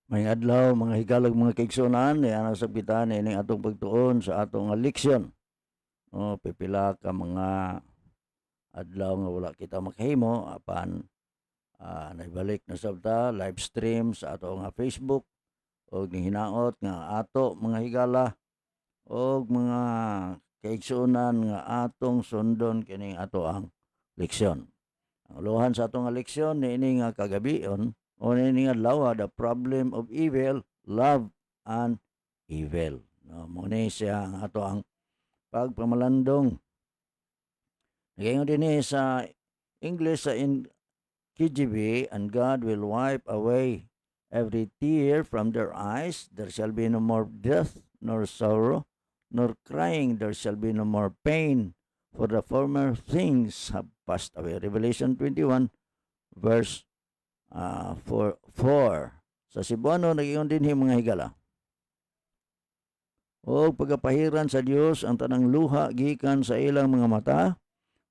May adlaw mga higalag mga kaigsunan, ana sab kita nining atong pagtuon sa atong leksyon. Pipila ka mga adlaw nga wala kita makahimo apan naibalik na sabta live stream sa ato nga Facebook og hinaot nga ato mga higala og mga kaigsunan nga atong sundon kining ato ang leksyon. Ang uluhan sa atong leksyon niini nga kagabion o niini nga adlaw the problem of evil, love and evil. No, mo ni siya ang ato ang pagpamalandong. Ngayon din sa English sa KJV, and God will wipe away every tear from their eyes. There shall be no more death, nor sorrow, nor crying. There shall be no more pain, for the former things have passed away. Revelation 21, verse 4. Sa Cebuano, nag-iyon din mga higala. O pagapahiran sa Dios ang tanang luha gikan sa ilang mga mata,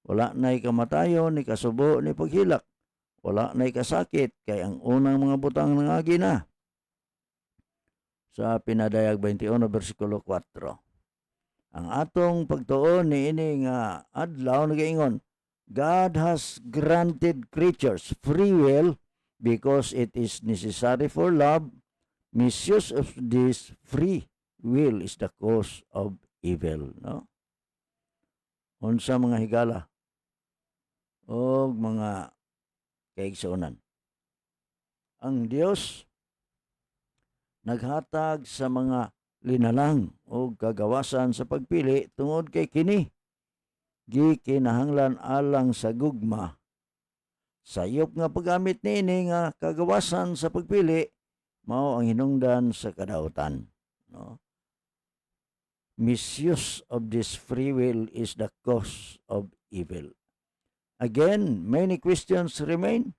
wala na'y kamatayon, ni kasubo, ni paghilak. Wala na'y kasakit, kay ang unang mga butang nangagi na. Sa Pinadayag 21, versikulo 4. Ang atong pagtuon ni ini nga adlaw nagaingon, God has granted creatures free will because it is necessary for love. Misuse of this free will is the cause of evil. No? Unsa mga higala o mga kaigsuonan. Ang Dios naghatag sa mga linalang o kagawasan sa pagpili tungod kay kini gikinahanglan alang sa gugma. Sayop nga paggamit niini nga kagawasan sa pagpili mao ang hinungdan sa kadautan. No? Misuse of this free will is the cause of evil. Again, many questions remain.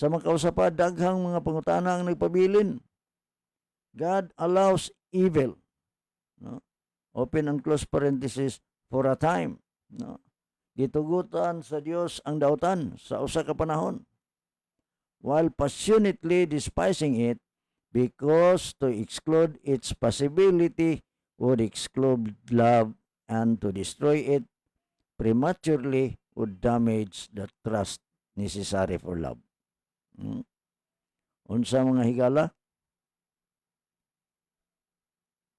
Sa mga kausapa, daghang mga pangutana ang nagpabilin. God allows evil. No? Open and close parenthesis, for a time. No? Gitugutan sa Dios ang dautan sa usa ka panahon. While passionately despising it, because to exclude its possibility would exclude love, and to destroy it prematurely would damage the trust necessary for love. Unsa mga higala?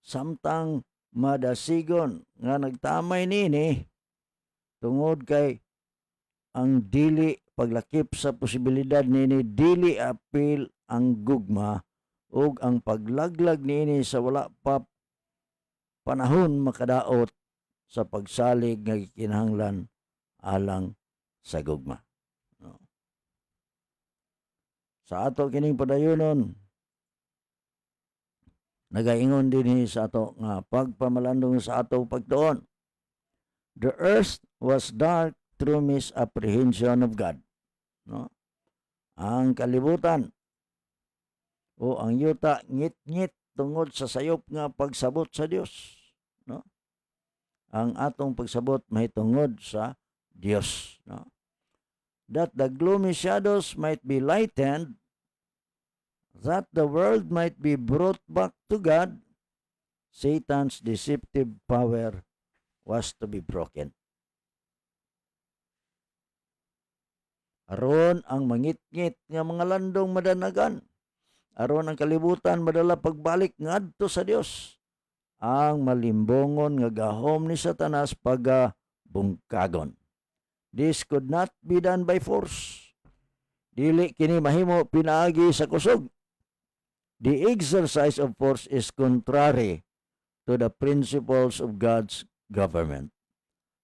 Samtang madasigon nga nagtamay nini tungod kay ang dili paglakip sa posibilidad nini dili apil ang gugma ug ang paglaglag niini sa wala pa panahon makadaot sa pagsalig nga gikinahanglan alang sa gugma. No. Sa ato kining padayonon, nagaingon din sa ato nga pagpamalandong sa ato pagtuon. The earth was dark through misapprehension of God. No? Ang kalibutan o ang yuta ngit-ngit tungod sa sayop nga pagsabot sa Dios. No? Ang atong pagsabot mahitungod sa Dios. No? That the gloomy shadows might be lightened, that the world might be brought back to God, Satan's deceptive power was to be broken. Aron ang mangit-ngit nga mga landong madanagan, aron ang kalibutan madala pagbalik ngadto sa Dios, ang malimbongon nga gahom ni Satanas pagabungkagon. This could not be done by force. Dili kini mahimo pinaagi sa kusog. The exercise of force is contrary to the principles of God's government.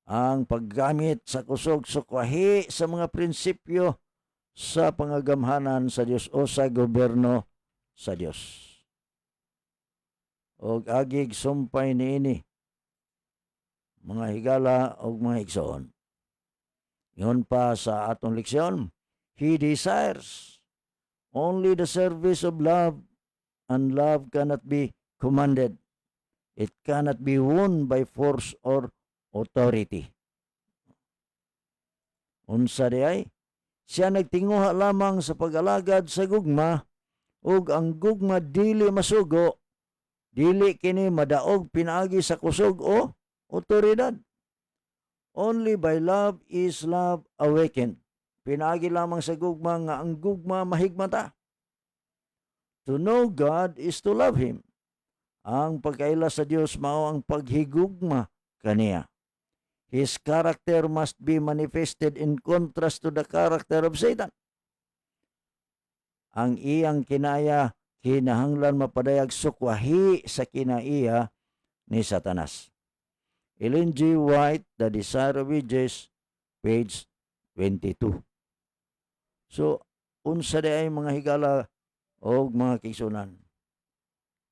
Ang paggamit sa kusog sukwahi sa mga prinsipyo sa pangagamhanan sa Dios o sa gobyerno sa Dios. Og agig sumpay niini mga higala og mga igsoon. Ingon pa sa atong leksyon, He desires only the service of love, and love cannot be commanded. It cannot be won by force or authority. Unsa di ay? Siya nagtinguha lamang sa pag-alagad sa gugma ug ang gugma dili masugo, dili kini madaog pinaagi sa kusog o otoridad. Only by love is love awakened. Pinaagi lamang sa gugma nga ang gugma mahigmata. To know God is to love Him. Ang pagkaila sa Dios mao ang paghigugma kaniya. His character must be manifested in contrast to the character of Satan. Ang iyang kinaya kinahanglan mapadayag sukwahi sa kinaiya ni Satanas. Ellen G. White, The Desire of Ages, page 22. So, unsa di ay mga higala o mga kigsunan.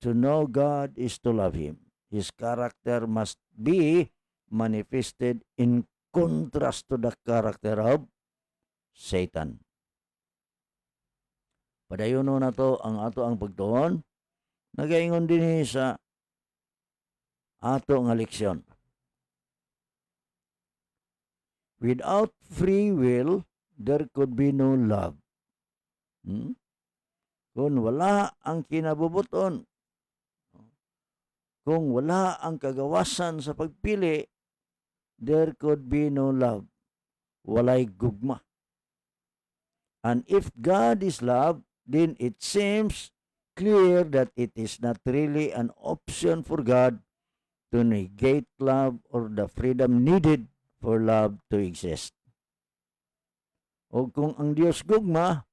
To know God is to love Him. His character must be manifested in contrast to the character of Satan. Padayon na to ang ato ang pagtuon. Nagaingon din sa ato nga leksyon. Without free will, there could be no love. Kung wala ang kinabubuton, kung wala ang kagawasan sa pagpili, there could be no love. Walay gugma. And if God is love, then it seems clear that it is not really an option for God to negate love or the freedom needed for love to exist. O kung ang Dios gugma,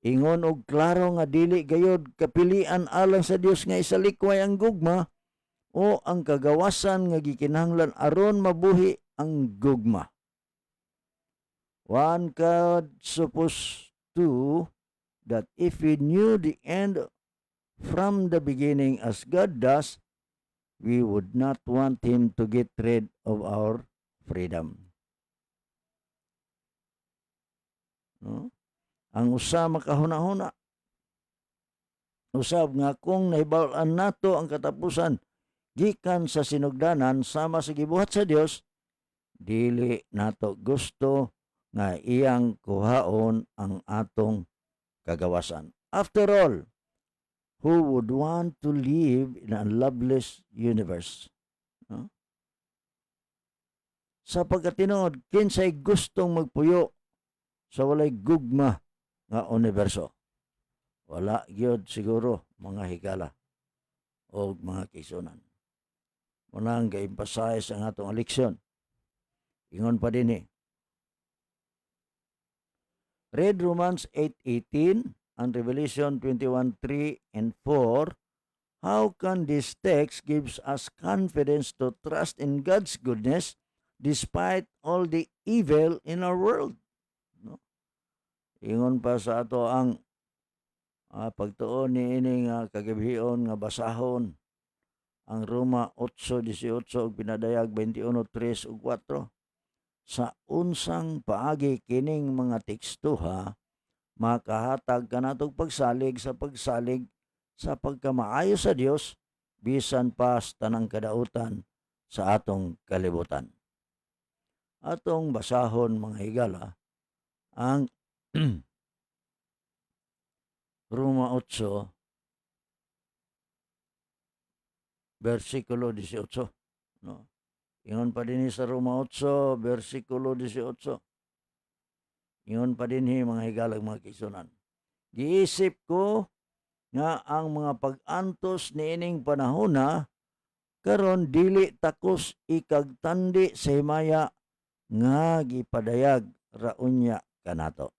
ingon og klaro nga dili gayod kapilian alang sa Dios nga isalikway ang gugma o ang kagawasan nga gikinahanglan aron mabuhi ang gugma. One could suppose too that if we knew the end from the beginning as God does, we would not want Him to get rid of our freedom. No? Ang usa makahuna-huna. Usab nga kung nahibaw-an nato ang katapusan gikan sa sinugdanan sama sa gibuhat sa Dios, dili nato gusto nga iyang kuhaon ang atong kagawasan. After all, who would want to live in a loveless universe? No? Sa pagkatinuod, kinsay gustong magpuyo sa walay gugma nga universo? Wala gyud siguro mga higala o mga kisunan. Munang ga-emphasize ang atong leksyon. Ingon pa din Read Romans 8:18 and Revelation 21:3 and 4. How can this text gives us confidence to trust in God's goodness despite all the evil in our world? No? Ingon pa sa ato ang pagtuon ni ining kagabion nga basahon ang Roma 8:18 ug pinadayag 21:3 ug 4. Sa unsang paagi kining mga tekstuha, makahatag kanatog pagsalig sa pagkamaayo sa Dios bisan pa sa tanang kadautan sa atong kalibutan. Atong basahon mga higala ang Roma 8 versikulo 18, no? Ingon pa din sa Roma 8 versikulo 18. Ingon pa din mga higalag mga kisunan. Giisip ko nga ang mga pag-antos niining panahona karon dili takos ikagtandi sa himaya nga gipadayag raunya kanato.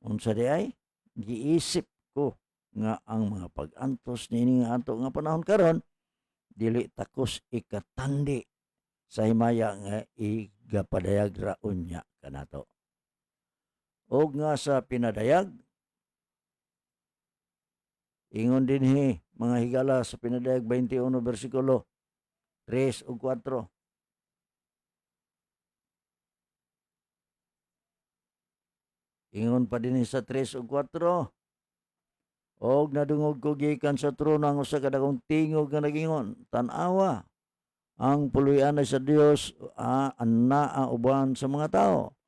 Unsa di ay giisip ko nga ang mga pag-antos niining ato nga panahon karon dili takos ikatandi sa himaya nga igapadayag raunya kanato. Og nga sa pinadayag, ingon din mga higala sa pinadayag 21 versikulo 3 ug 4. Ingon pa din sa 3 ug 4. Og nadungog ko gikan sa trono ang usa ka dagong tingog nga nagingon, tan-awa, ang puluyan sa Dios anaa uban sa mga tao.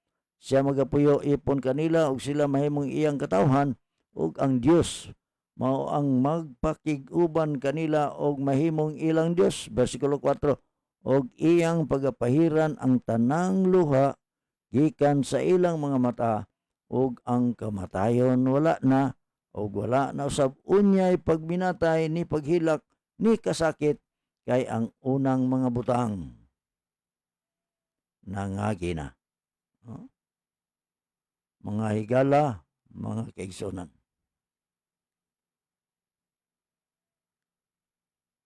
siya magapuyo ipon kanila ug sila mahimong iyang katawhan, ug ang Dios mao ang magpakig-uban kanila og mahimong ilang Dios. Versikulo 4, og iyang pagapahiran ang tanang luha gikan sa ilang mga mata, ug ang kamatayon wala na, ug wala na usab unyay pagminatay ni paghilak ni kasakit, kay ang unang mga butang nangagi na. Mga higala, mga kaigsunan,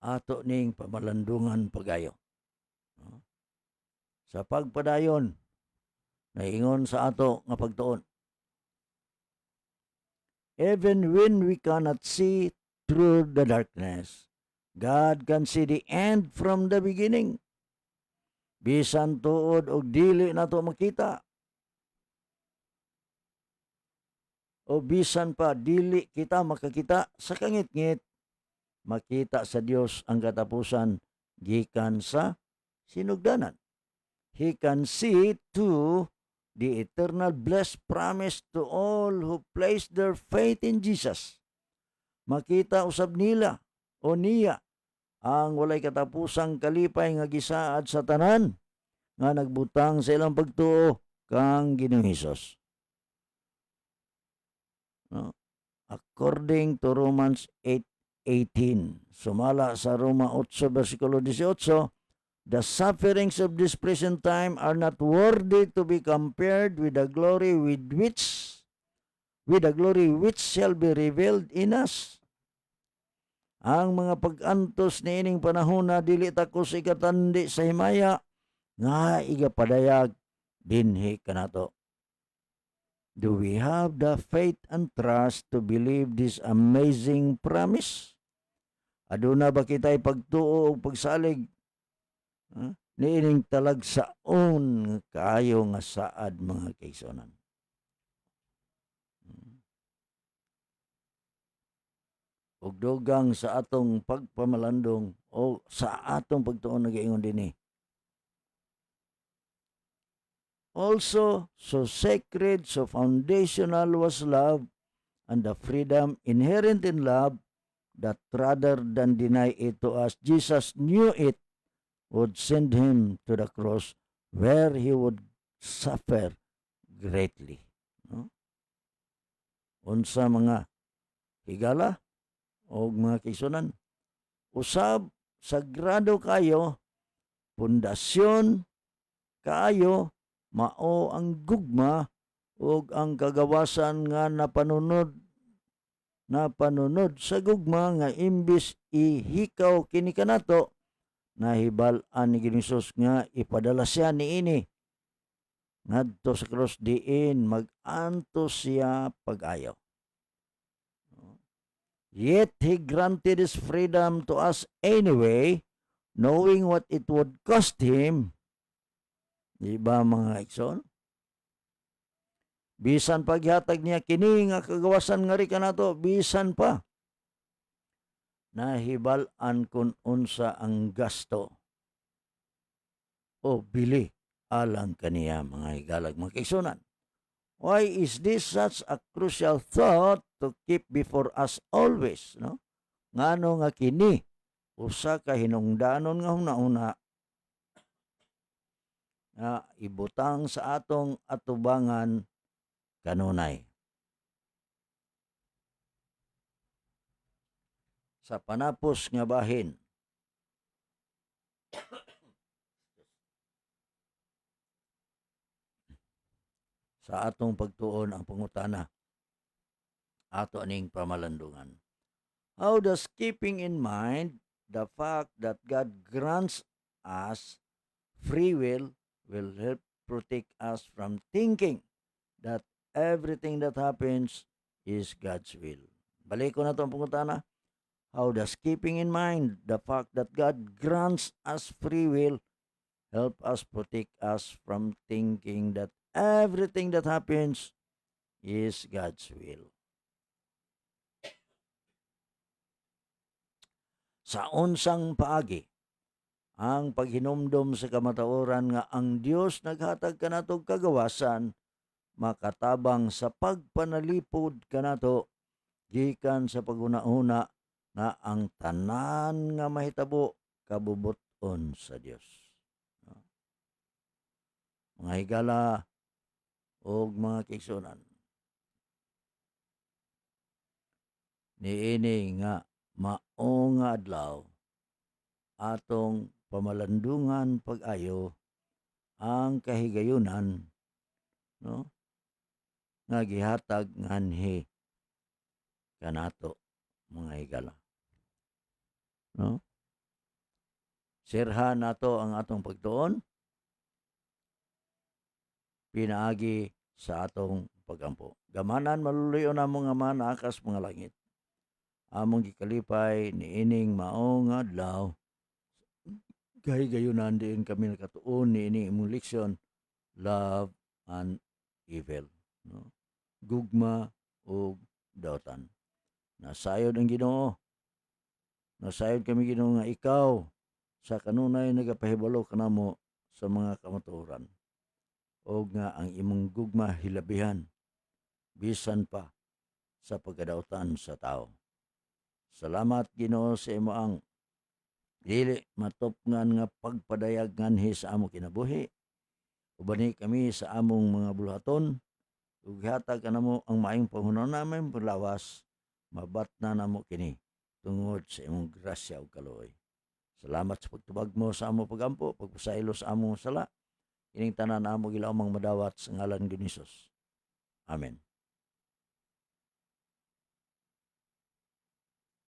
ato ning pamalandungan pagayo. Sa pagpadayon, naingon sa ato nga pagtuon. Even when we cannot see through the darkness, God can see the end from the beginning. Bisan tuod og dili nato makita, o bisan pa dili kita makakita sa kangit-ngit, makita sa Dios ang katapusan gikan sa sinugdanan. He can see to the eternal blessed promise to all who place their faith in Jesus. Makita usab nila o niya ang walay katapusang kalipay nga gisaad sa tanan nga nagbutang sa ilang pagtuo kang Ginoong Hesus. No? According to Romans 8:18, sumala sa Roma 8 versikulo 18, the sufferings of this present time are not worthy to be compared with the glory which shall be revealed in us. Ang mga pag-antos ni ining panahon na dili takos ikatandi sa himaya nga igapadayag dinhi kanato. Do we have the faith and trust to believe this amazing promise? Aduna ba kita'y pagtuo o pagsalig niining talagsaon kaayo nga saad, mga kaigsunan? Ug dugang sa atong pagpamalandong o sa atong pagtuon nagaingon dinhi. Also, so sacred, so foundational was love and the freedom inherent in love, that rather than deny it to us, Jesus knew it would send him to the cross where he would suffer greatly. No? Unsa mga higala o mga kaigsunan, usab sagrado kayo, pundasyon kaayo, mao ang gugma ug ang kagawasan nga napanunod sa gugma nga imbis ihikaw kini kanato, nahibal-an ni Hesus nga ipadala siya niini ngadto sa cross diin mag-antos siya pag-ayo. Yet he granted his freedom to us anyway, knowing what it would cost him. Di ba, mga igsoon? Bisan paghatag niya kini nga kagawasan nga ri kanato, bisan pa nahibal-an kun unsa ang gasto o bili alang kaniya, mga higalag, mga kaigsunan. Why is this such a crucial thought to keep before us always? No? Ngano nga kini usa ka hinungdanon nga hunahuna nga ibutang sa atong atubangan kanunay. Sa panapos nga bahin, sa atong pagtuon ang pangutana, ato aning pamalandungan. How does keeping in mind the fact that God grants us free will help protect us from thinking that everything that happens is God's will? Balik ko na itong pangutana. How does keeping in mind the fact that God grants us free will help us protect us from thinking that everything that happens is God's will? Sa unsang paagi ang paghinumdom sa kamataoran nga ang Dios naghatag kanatog kagawasan makatabang sa pagpanalipod kanato gikan sa paguna-una nga ang tanan nga mahitabo kabubot-on sa Dios. Mga higala o mga kaigsuonan, niini nga mao nga adlaw atong pamalandungan pag-ayo ang kahigayunan, no, nga gihatag nganhi kanato mga higala, no? Sirhan nato ang atong pagtuon pinaagi sa atong pagampo. Gamanan maluluyo na mga manaakas mga langit. Among gikalipay niining mao nga adlaw kahigayunan diin kami nakatuon niini imong leksyon, love and evil, no? Gugma o dautan. Nasayod ang Ginoo. Nasayod kami Ginoo nga ikaw sa kanunay nagapahibalo kanamo sa mga kamatuoran. O nga ang imong gugma hilabihan bisan pa sa pagkadautan sa tao. Salamat Ginoo sa imo ang dili matupngan nga pagpadayag nganhi sa among kinabuhi. Ubani kami sa among mga buluhaton ug hatag kanamo ang maayong panghunahon namin perlawas, mabatna namo kini tungod sa imong grasya ug kaluoy. Salamat sa pagtubag mo sa among pagampo, pagpasaylo sa among sala. Ining tanan amo gilawmang madawat sa ngalan ni Hesus. Amen.